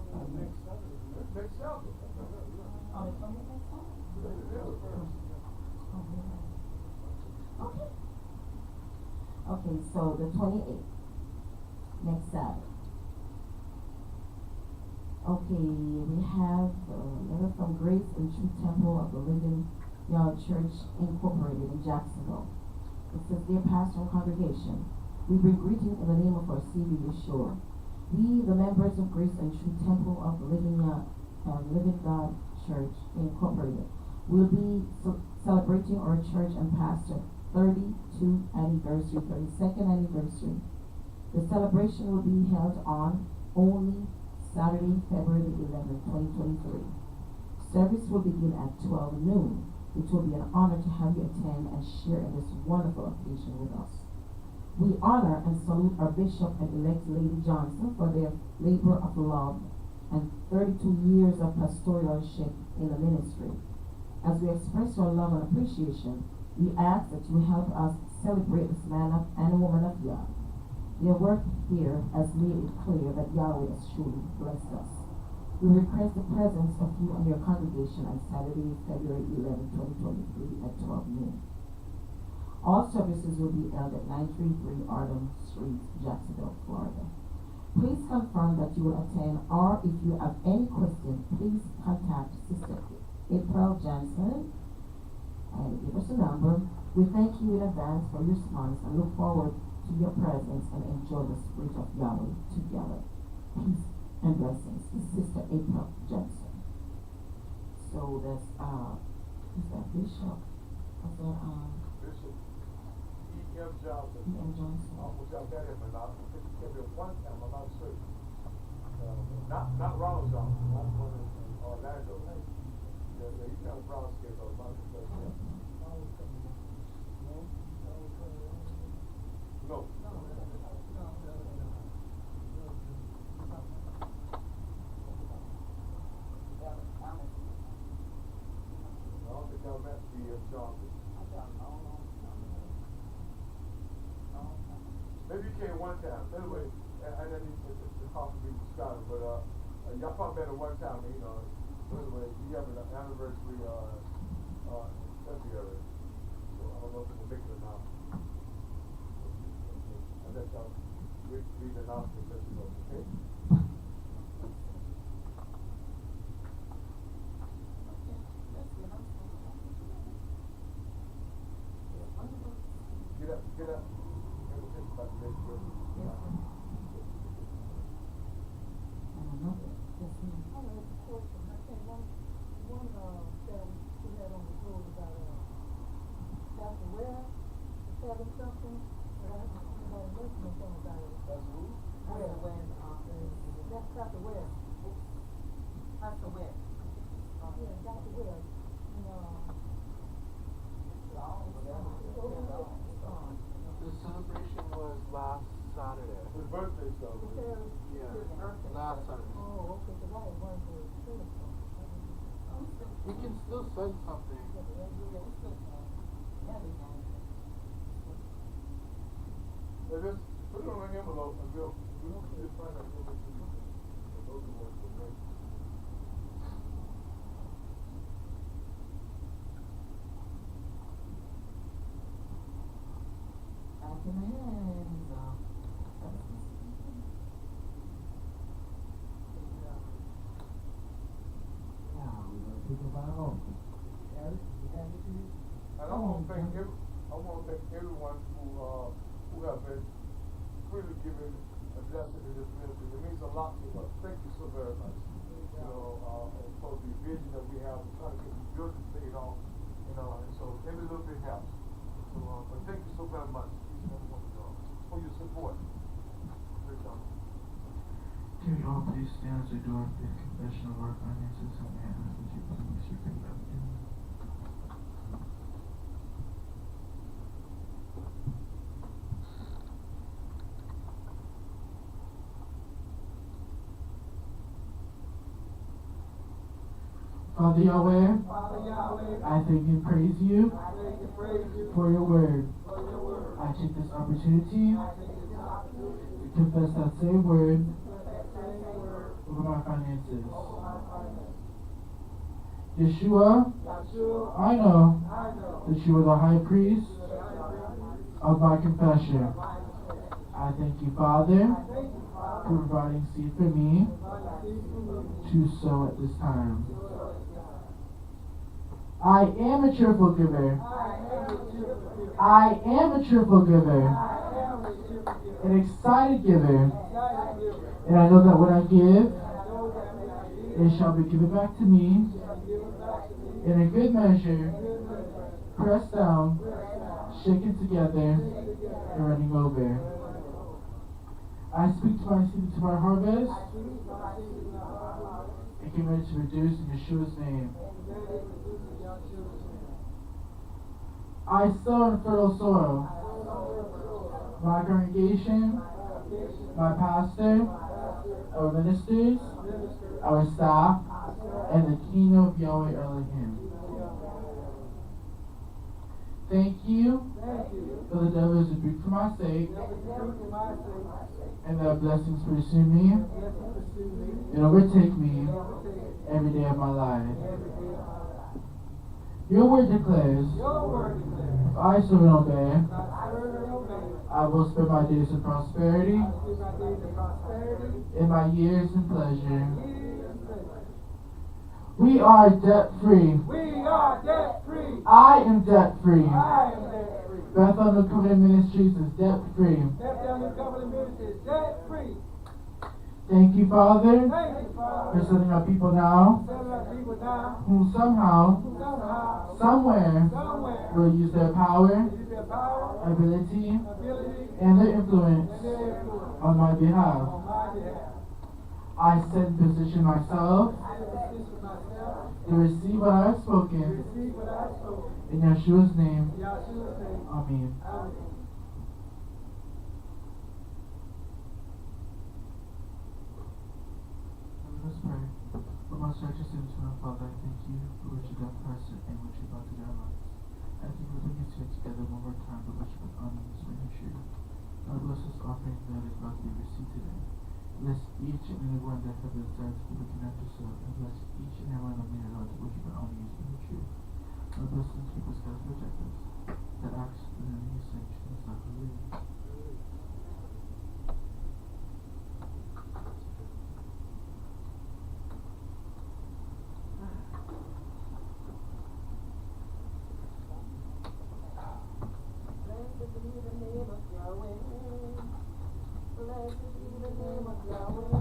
Next Sabbath. Oh, it's on the next one? Okay. Okay, so the 28th, next Sabbath. Okay, we have a letter from Grace and True Temple of the Living God Church Incorporated in Jacksonville. It says, Dear Pastor and congregation, we bring greeting in the name of our Savior Yeshua. We, the members of Grace and True Temple of the Living God Church Incorporated, will be celebrating our church and pastor 32nd anniversary. The celebration will be held on only Saturday, February 11, 2023. Service will begin at 12 noon. It will be an honor to have you attend and share in this wonderful occasion with us. We honor and salute our Bishop and elect Lady Johnson for their labor of love and 32 years of pastoralship in the ministry. As we express our love and appreciation, we ask that you help us celebrate this man and woman of God. Their work here has made it clear that Yahweh has truly blessed us. We request the presence of you and your congregation on Saturday, February 11, 2023 at 12 noon. All services will be held at 933 Arden Street, Jacksonville, Florida. Please confirm that you will attend, or if you have any question, please contact Sister April Johnson and give us a number. We thank you in advance for your response and look forward to your presence and enjoy the Spirit of Yahweh together. Peace and blessings. Sister April Johnson. So that's is that Bishop? Is that Bishop E.M. Johnson. E.M. Johnson? Which I've met him, and I think he came here one time, I'm not certain. Not Ronald Johnson, one in Orlando. Yeah, he's got a brown skin, though, not the first one. No. I don't think I've met Jonathan? I got a long time. Maybe you came one time. Anyway, I didn't need to talk to people Scotland, but y'all probably met at one time, you know. But anyway, we have an anniversary in February. So I don't know if we'll make it or not. I let y'all read the announcement and let you know, okay? Get up, get up. About the next word. Yes, sir. I don't know. Yes, ma'am. I have a question. I think one that we had on the road about Dr. Ware is having something, but I haven't heard anything about it. That's who? Where, when, That's Dr. Ware. that's the where. Yeah, Dr. Ware. The celebration was last Saturday. His birthday celebration. Yeah. Last Saturday. Oh, okay, because I had one for the church. You can still send something. Yeah, just put it on an envelope and we'll find out what we do. Those are ones for me. Back in the hands of. Now we're going to take up our offering. Have it? You have it here? And I want to thank everyone who have been freely giving a blessing in this ministry. It means a lot to us. Thank you so very much. You know, and for the vision that we have, we're trying to get the building paid off. You know, and so every little bit helps. So, but thank you so very much, each and every one of y'all, for your support. Great job. Can we all please stand as we do our fifth confession of our finances? And may I ask that you please repeat after me? Father Yahweh, I thank and praise you for your word. I take this opportunity to confess that same word over my finances. Yeshua, I know that you are the high priest of my confession. I thank you, Father, for providing seed for me to sow at this time. I am a cheerful giver. I am a cheerful giver. An excited giver. And I know that when I give, it shall be given back to me in a good measure, pressed down, shaken together, and running over. I speak to my seed, to my harvest, and get ready to reduce in Yeshua's name. I sow in fertile soil. My congregation, my pastor, our ministers, our staff, and the kingdom of Yahweh Elohim. Thank you for the devil is rebuked for my sake, and that blessings pursue me and overtake me every day of my life. Your word declares, if I serve and obey, I will spend my days in prosperity, and my years in pleasure. We are debt free. I am debt free. Bethel New Covenant Ministries is debt free. Thank you, Father, for sending our people now who somehow, somewhere, will use their power, ability, and their influence on my behalf. I set and position myself to receive what I have spoken in Yeshua's name. Amen. Let us pray. For most righteous and eternal Father, I thank you for what you done for us and what you're about to do in our lives. sing together one more time the worship and honor this ministry. God bless this offering that is about to be received today. Bless each and every one that have the desire to be looking after yourself, and bless each and every one of me that to worship and honor this ministry. God bless these people, guys, protect us. That acts in the name of Saint Jesus, I believe. Blessed be the name of Yahweh. Blessed be the name of Yahweh.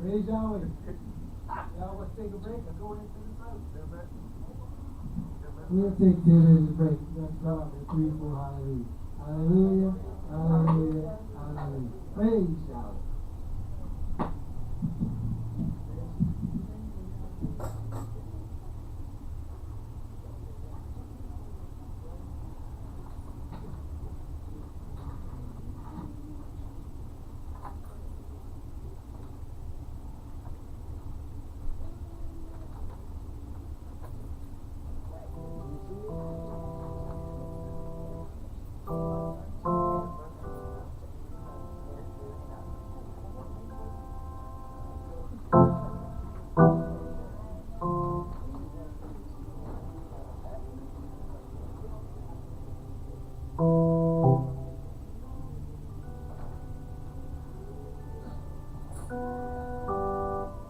Praise Yahweh. Y'all want to take a break or go into the service? We'll take 10 minutes break. Let's start with 3, 4 hallelujah. Hallelujah. Hallelujah. Hallelujah. Praise Yahweh.